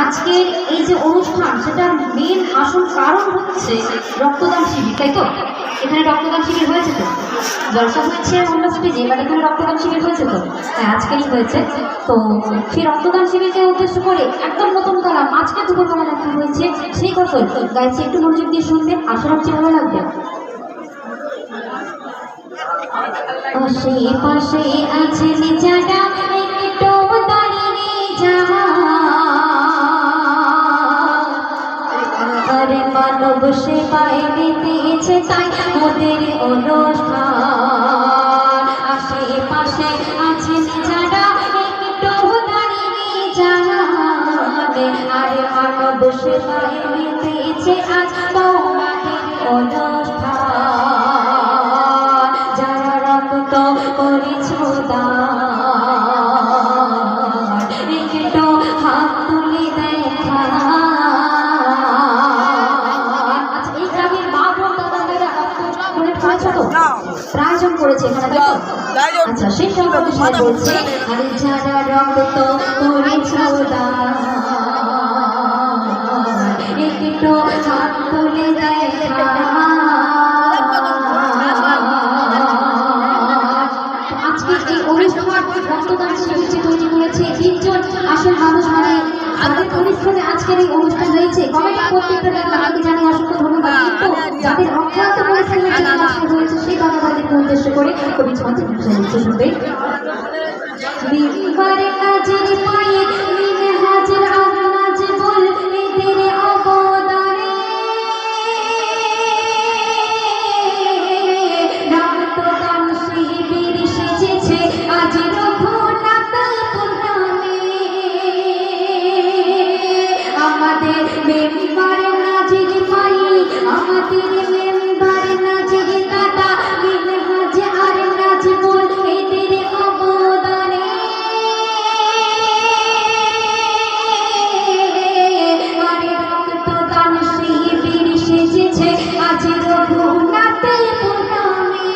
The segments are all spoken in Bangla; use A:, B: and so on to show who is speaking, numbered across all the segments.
A: আজকের এই যে অনুষ্ঠান সেটার মেন আসল কারণ হচ্ছে রক্তদান শিবির, তাই তো? এখানে রক্তদান শিবির হয়েছে তো, জলসা হয়েছে অন্য স্টেজে, এবার এখানে রক্তদান শিবির হয়েছে তো, হ্যাঁ আজকেরই হয়েছে। তো সেই রক্তদান শিবিরকে উদ্দেশ্য করে একদম নতুন কালাম আজকে দুপুরবেলা দেখা হয়েছে, সেই গজল গাইছে, একটু মনোযোগ দিয়ে শুনবেন, আশা রাখছি ভালো লাগবে। আশেপাশে আছেন যারা একটু দাঁড়িয়ে যাওয়া, আরে মানব সেবায় দিতেছে তাই ওদের অনুষ্ঠান। আশেপাশে আছেন যারা একটু দাঁড়িয়ে যাওয়া, আরে মানব সেবায় দিতেছে আজ তোমাদের অনুষ্ঠান। যারা রক্ত করেছো দান, একটু হাত তুলে দেখা। আচ্ছা, এই গ্রামের মা বোন দাদারা ডোনেট করেছো তো, প্রায়োজন করেছে এখানে, আচ্ছা সেই সম্পর্কে সে বলছে, আরে যারা রক্ত করেছো দান, একটু হাত তুলে দেখা। আজকে এই অনুষ্ঠান রক্তদান শিবির যে তৈরি করেছে তিনজন আসল মানুষ, মানে তাদের পরিশ্রমে আজকের এই অনুষ্ঠান হয়েছে। কমিটির প্রত্যেকটা দাদাকে জানাই অসংখ্য ধন্যবাদ। কিন্তু যাদের অক্লান্ত পরিশ্রমে আজকে হয়েছে সেই দাদাদেরকে উদ্দেশ্য করে কবি ছন্দের লিখতে শুনবে। বিবারে কাজের পায়ে মিলে হাজার আওয়াজ বল এদের অবদানে, রক্তদান শিবির সেজেছে আজ রঘুনাথ পুরাণে। আমাদের মেম্বার নাজির ভাই, আমাদের মেম্বার নাজির দাদা মিলে হাজ আর নাজ বল এদের অবদানে। আরে রক্তদান শিবির সেজেছে আজ রঘুনাথ পুরাণে।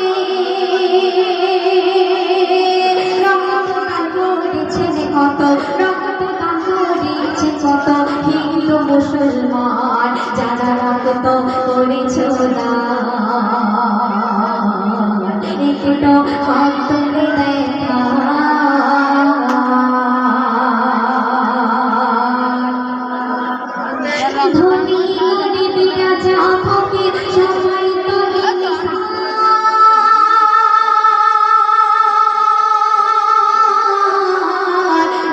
A: রক্তদান করেছেন কত, রক্তদান করেছে কত হিন্দু মুসলমান, যারা রক্ত করেছো দান, একটু হাত তুলে দেখা। ধনী গরিব রাজা ফকির সবাই তো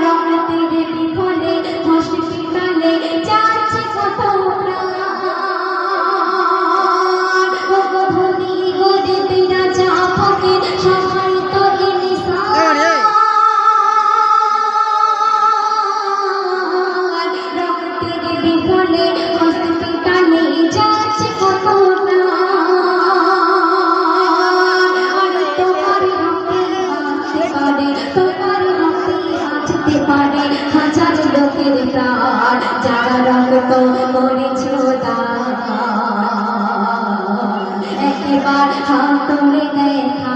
A: রক্তের বিফলে হসপিটালে যাচ্ছে কত প্রাণ। ধনী গরিব রাজা ফকির সবাই তো ইনসান, রক্তের বিফলে হসপিটালে যাচ্ছে কত প্রাণ। আর তোমার রক্তে বাঁচতে পারে, তোমার রক্তে বাঁচতে পারে হাজার লোকের প্রাণ, যারা রক্ত করেছো দান, একবার হাত তুলে দেখা।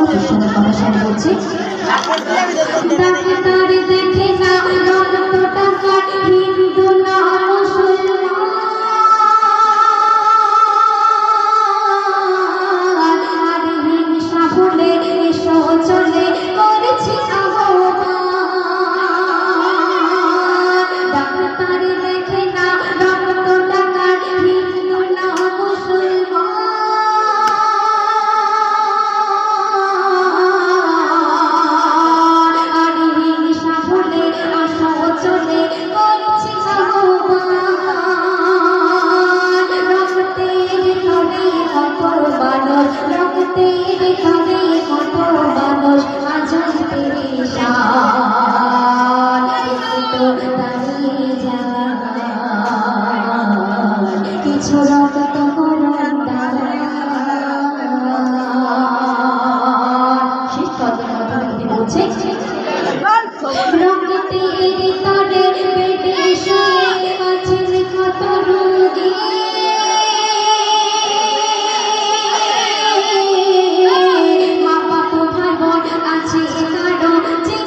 A: কথা শুনে বলছি, ডাক্তার দেখে না রক্ত টাকার হিন্দু না মুসলমান, আর হিংসা ভুলে এসো চলে করেছি আহ্বান। ডাক্তার দেখে না রক্ত টাকার হিন্দু না মুসলমান, আর হিংসা ভুলে আসো চলে করছি আহ্বান। রক্তের তলে কত মানুষ, রক্তের তলে কত মানুষ আজ পেরেশান, একটু দাঁড়িয়ে যান, কিছু রক্ত করুন দান। শেষ পদের কথা বলছে, রক্তের তলে পেটে শুয়ে আছেন কত রোগী, মা বাপ ভাই বোন আছে কারো যে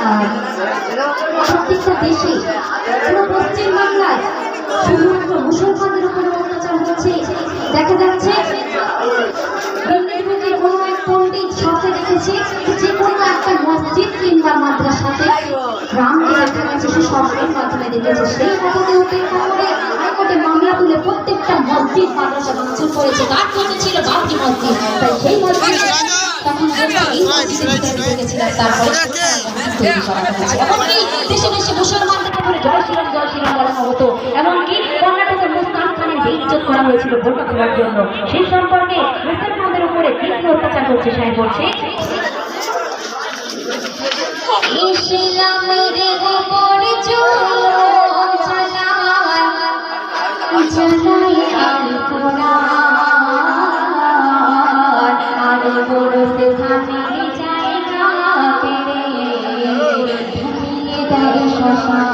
A: আর প্রত্যেকটা দেশে পুরো পশ্চিম বাংলায় শুধুমাত্র মুসলমানদের উপরে অত্যাচার হচ্ছে। দেখা যাচ্ছে দিল্লির বুকে কোনো এক পণ্ডিত সাথে রেখেছে যে কোনো একটা মসজিদ কিংবা মাদ্রাসাতে গ্রামকে দেখা গেছে সে সরকারের মাধ্যমে দেখেছে, সেই কথাকে উপেক্ষা করে হাইকোর্টে মামলা তুলে প্রত্যেকটা মসজিদ মাদ্রাসা ভাঙচুর করেছে। তার জন্য ছিল বাবরি মসজিদ, তাই সেই মসজিদ তখন এই মসজিদের ভিতরে ঢুকেছিলাম। তারপরে এমনকি দেশে দেশে মুসলমানদের উপরে জয় শ্রীরাম বলানো হতো। এমনকি কর্ণাটকের মুস্তান খানের বেইজ্জত করা হয়েছিল ভোট দেওয়ার জন্য। সেই সম্পর্কে মুসলমানদের উপরে তীব্র অত্যাচার করছে। সাহেব বলছে ইসলামের উপর জুলুম চালায় আল কোরআন আর বড়তে ভাবে জায়গা পেরে ধুয়ে দেয় শ্মশান